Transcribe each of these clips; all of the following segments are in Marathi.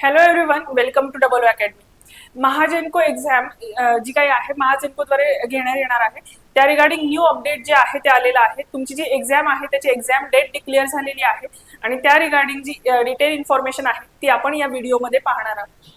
Hello everyone, welcome to double academy. Mahagenco exam जी काही आहे महाजेनकोद्वारे घेण्यात येणार आहे त्या रिगार्डिंग न्यू अपडेट जे आहे ते आलेलं आहे. तुमची जी एक्झाम आहे त्याची एक्झाम डेट डिक्लेअर झालेली आहे आणि त्या रिगार्डिंग जी डिटेल इन्फॉर्मेशन आहे ती आपण या व्हिडिओमध्ये पाहणार आहोत.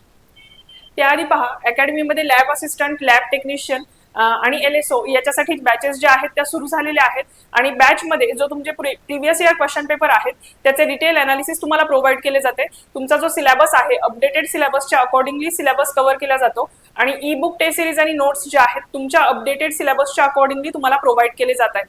त्याआधी पहा, अकॅडमीमध्ये लॅब असिस्टंट, लॅब टेक्निशियन आणि LSO याच्यासाठी बॅचेस ज्या आहेत त्या सुरू झालेल्या आहेत आणि बॅचमध्ये जो तुमचे प्रिव्हियस इयर क्वेश्चन पेपर आहेत त्याचे डिटेल अनालिसिस तुम्हाला प्रोव्हाइड केले जाते. तुमचा जो सिलेबस आहे अपडेटेड सिलेबसच्या अकॉर्डिंगली सिलेबस कव्हर केला जातो आणि ई बुक टेस्ट सिरीज आणि नोट्स ज्या आहेत तुमच्या अपडेटेड सिलेबसच्या अकॉर्डिंगली तुम्हाला प्रोव्हाइड केले जात आहेत.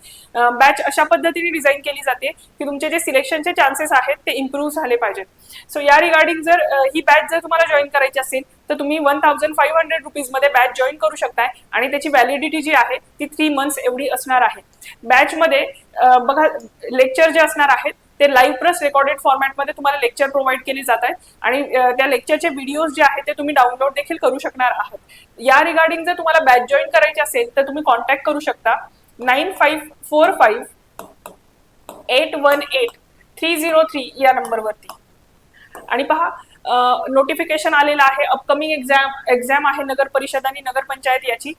बॅच अशा पद्धतीने डिझाईन केली जाते की तुमचे जे सिलेक्शनचे चान्सेस आहेत ते इम्प्रूव्ह झाले पाहिजेत. सो या रिगार्डिंग जर ही बॅच जर तुम्हाला जॉईन करायची असेल तर तुम्ही 1500 रुपीज मध्ये बॅच जॉईन करू शकताय आणि त्याची व्हॅलिडिटी जी आहे ती 3 मंथ्स एवढी असणार आहे. बॅच मध्ये बघा, लेक्चर जे असणार आहेत ते लाईव्ह प्लस रेकॉर्डेड फॉर्मॅटमध्ये तुम्हाला लेक्चर प्रोव्हाइड केले जात आहेत आणि त्या लेक्चरचे व्हिडिओज जे आहेत ते तुम्ही डाउनलोड देखील करू शकणार आहात. या रिगार्डिंग जर तुम्हाला बॅच जॉईन करायची असेल तर तुम्ही कॉन्टॅक्ट करू शकता 9545818303 या नंबरवरती. आणि पहा, नोटिफिकेशन आलेलं आहे. अपकमिंग एक्झाम आहे नगर परिषद आणि नगरपंचायत याची.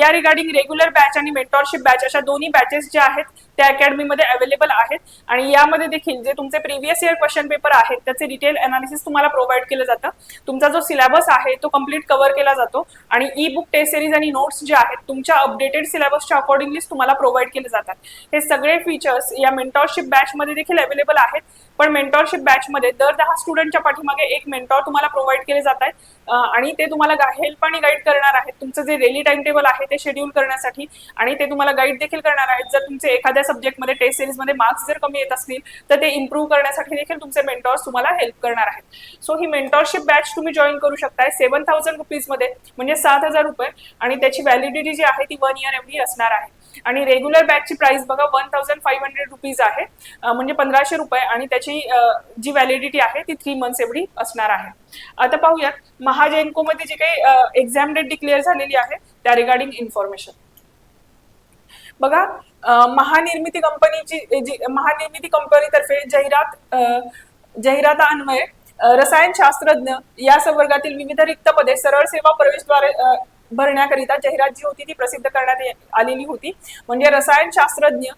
या रिगार्डिंग रेग्युलर बॅच आणि मेंटॉरशिप बॅच अशा दोन्ही बॅचेस ज्या आहेत त्या अकॅडमीमध्ये अवेलेबल आहेत आणि यामध्ये देखील जे तुमचे प्रिव्हियस इयर क्वेश्चन पेपर आहेत त्याचे डिटेल अनालिसिस तुम्हाला प्रोव्हाइड केलं जातं. तुमचा जो सिलेबस आहे तो कम्प्लीट कव्हर केला जातो आणि ई बुक टेस्ट सिरीज आणि नोट्स जे आहेत तुमच्या अपडेटेड सिलेबसच्या अकॉर्डिंगलीच तुम्हाला प्रोव्हाइड केले जातात. हे सगळे फीचर्स या मेंटॉरशिप बॅचमध्ये देखील अवेलेबल आहेत. पण मेंटॉरशिप बॅचमध्ये दर 10 स्टुडंटच्या पाठीमागे एक मेंटॉर तुम्हाला प्रोव्हाइड केले जात आहेत आणि ते तुम्हाला हेल्प आणि गाईड करणार आहेत. तुमचं जे डेली टाइम टेबल आहे ते शेड्यूल करण्यासाठी आणि ते तुम्हाला गाईड देखील करणार आहेत. जर तुमचे एखाद्या सब्जेक्टमध्ये टेस्ट सिरीजमध्ये मार्क्स जर कमी येत असतील तर ते इम्प्रूव्ह करण्यासाठी देखील तुमचे मेंटॉर्स तुम्हाला हेल्प करणार आहेत. सो ही मेंटॉरशिप बॅच तुम्ही जॉईन करू शकताय 7000 रुपीजमध्ये, म्हणजे 7000 रुपये, आणि त्याची व्हॅलिडिटी जी आहे ती 1 इयर एवढी असणार आहे. आणि रेग्युलर बॅचची प्राइस बघा 1500 रुपीज आहे, म्हणजे 1500 रुपये, आणि त्याची जी व्हॅलिडिटी आहे ती 3 मंथ्स एवढी असणार आहे. आता पाहूयात महाजेनको मध्ये जे काही एक्झाम डेट डिक्लेअर झालेली आहे त्या रिगार्डिंग इन्फॉर्मेशन. बघा, महानिर्मिती कंपनीतर्फे जाहिरातान्वये रसायनशास्त्रज्ञ या संवर्गातील विविध रिक्त पदे सरळ सेवा प्रवेशद्वारे भरण्याकरिता जाहिरात जी होती ती प्रसिद्ध करण्यात आलेली होती. म्हणजे रसायनशास्त्रज्ञ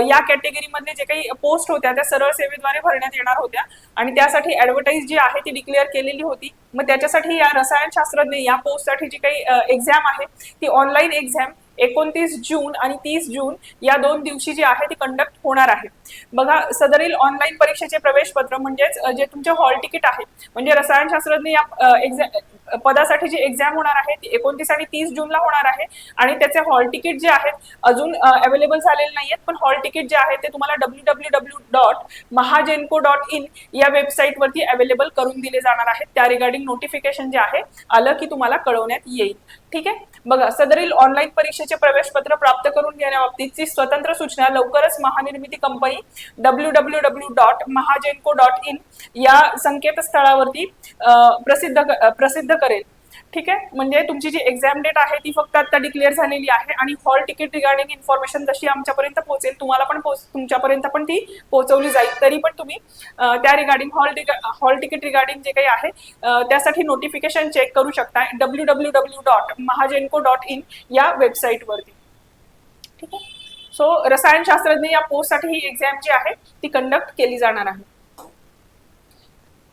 या कॅटेगरीमधले जे काही पोस्ट होत्या त्या सरळ सेवेद्वारे भरण्यात येणार होत्या आणि त्यासाठी ऍडव्हर्टाईज जी आहे ती डिक्लेअर केलेली होती. मग त्याच्यासाठी या रसायनशास्त्रज्ञ या पोस्टसाठी जी काही एक्झाम आहे ती ऑनलाईन एक्झाम 29 जून आणि 30 जून या 2 दिवशी जी आहे ती कंडक्ट होणार आहे. बघा, सदरील ऑनलाईन परीक्षेचे प्रवेशपत्र म्हणजेच जे तुमचे हॉल तिकीट आहे, म्हणजे रसायनशास्त्रज्ञ या पदासाठी जी एक्झाम होणार आहे ती 29 आणि 30 जूनला होणार आहे आणि त्याचे हॉल तिकीट जे आहेत अजून अवेलेबल झालेले नाहीयेत. पण हॉल तिकीट जे आहे ते तुम्हाला www.mahajenko.in या वेबसाईट वरती अवेलेबल करून दिले जाणार आहेत. त्या रिगार्डिंग नोटिफिकेशन जे आहे आलं की तुम्हाला कळवण्यात येईल. ठीक आहे. बघा, सदरील ऑनलाईन परीक्षेचे प्रवेशपत्र प्राप्त करून घेण्याबाबतीची स्वतंत्र सूचना लवकरच महानिर्मिती कंपनी www.mahajenko.in या संकेतस्थळावरती प्रसिद्ध करेल. ठीक आहे. म्हणजे तुमची जी एक्झाम डेट आहे ती फक्त आता डिक्लेअर झालेली आहे आणि हॉल तिकीट रिगार्डिंग इन्फॉर्मेशन जशी आमच्यापर्यंत पोहोचेल तुम्हाला पण तुमच्यापर्यंत पण ती पोहोचवली जाईल. तरी पण तुम्ही त्या रिगार्डिंग हॉल तिकीट रिगार्डिंग जे काही आहे त्यासाठी नोटिफिकेशन चेक करू शकता www.mahajenko.in या वेबसाईट वरती. ठीक आहे. सो रसायनशास्त्रज्ञ या पोस्टसाठी ही एक्झाम जी आहे ती कंडक्ट केली जाणार आहे.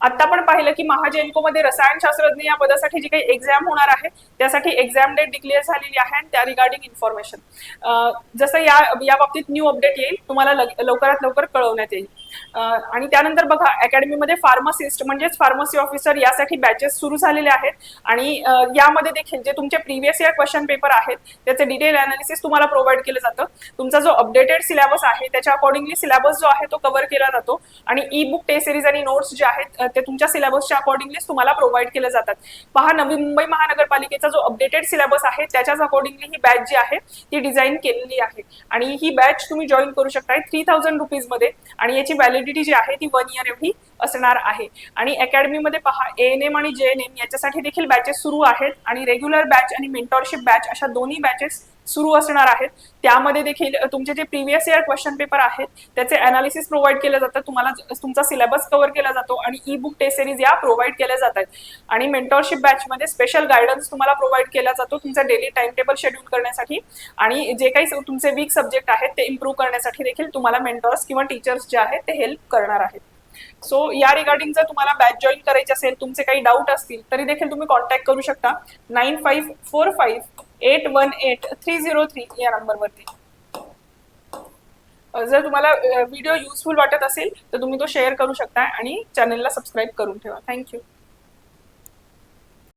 आता आपण पाहिलं की महाजेनको मध्ये रसायनशास्त्रज्ञ या पदासाठी जी काही एक्झाम होणार आहे त्यासाठी एक्झाम डेट डिक्लेअर झालेली आहे आणि त्या रिगार्डिंग इन्फॉर्मेशन जसं या बाबतीत न्यू अपडेट येईल तुम्हाला लवकरात लवकर कळवण्यात येईल. आणि त्यानंतर बघा, अकॅडमीमध्ये फार्मासिस्ट म्हणजेच फार्मसी ऑफिसर यासाठी बॅचेस सुरू झालेले आहेत आणि यामध्ये देखील जे तुमचे प्रिव्हियस इयर क्वेश्चन पेपर आहेत त्याचे डिटेल अनालिसिस तुम्हाला प्रोव्हाइड केलं जातं. तुमचा जो अपडेटेड सिलेबस आहे त्याच्या अकॉर्डिंगली सिलेबस जो आहे तो कव्हर केला जातो आणि ई बुक टेस्ट सिरीज आणि नोट्स जे आहेत ते तुमच्या सिलेबसच्या अकॉर्डिंगलीच तुम्हाला प्रोव्हाइड केले जातात. पहा, नवी मुंबई महानगरपालिकेचा जो अपडेटेड सिलेबस आहे त्याच्याच अकॉर्डिंगली ही बॅच जी आहे ती डिझाईन केलेली आहे आणि ही बॅच तुम्ही जॉईन करू शकताय 3000 रुपीजमध्ये आणि याची व्हॅलिडिटी जी आहे ती 1 इयर एवढी असणार आहे. आणि अकॅडमीमध्ये पहा, ANM आणि JNM याच्यासाठी देखील बॅचेस सुरू आहेत आणि रेग्युलर बॅच आणि मेंटॉरशिप बॅच अशा दोन्ही बॅचेस सुरू असणार आहेत. त्यामध्ये देखील तुमचे जे प्रिव्हियस इयर क्वेश्चन पेपर आहेत त्याचे अनालिसिस प्रोव्हाइड केलं जातं, तुम्हाला तुमचा सिलेबस कव्हर केला जातो आणि ई बुक टेस्ट सिरीज या प्रोव्हाइड केल्या जातात. आणि मेंटॉरशिप बॅचमध्ये स्पेशल गायडन्स तुम्हाला प्रोव्हाइड केला जातो तुमचा डेली टाइम टेबल शेड्यूल करण्यासाठी, आणि जे काही तुमचे वीक सब्जेक्ट आहेत ते इम्प्रूव्ह करण्यासाठी देखील तुम्हाला मेंटॉर्स किंवा टीचर्स जे आहेत ते हेल्प करणार आहेत. सो या रिगार्डिंग जर तुम्हाला बॅच जॉईन करायची असेल, तुमचे काही डाऊट असतील तरी देखील तुम्ही कॉन्टॅक्ट करू शकता 9545818303 या नंबरवरती. जर तुम्हाला व्हिडिओ युजफुल वाटत असेल तर तुम्ही तो शेअर करू शकता आणि चॅनलला सबस्क्राईब करून ठेवा. थँक्यू.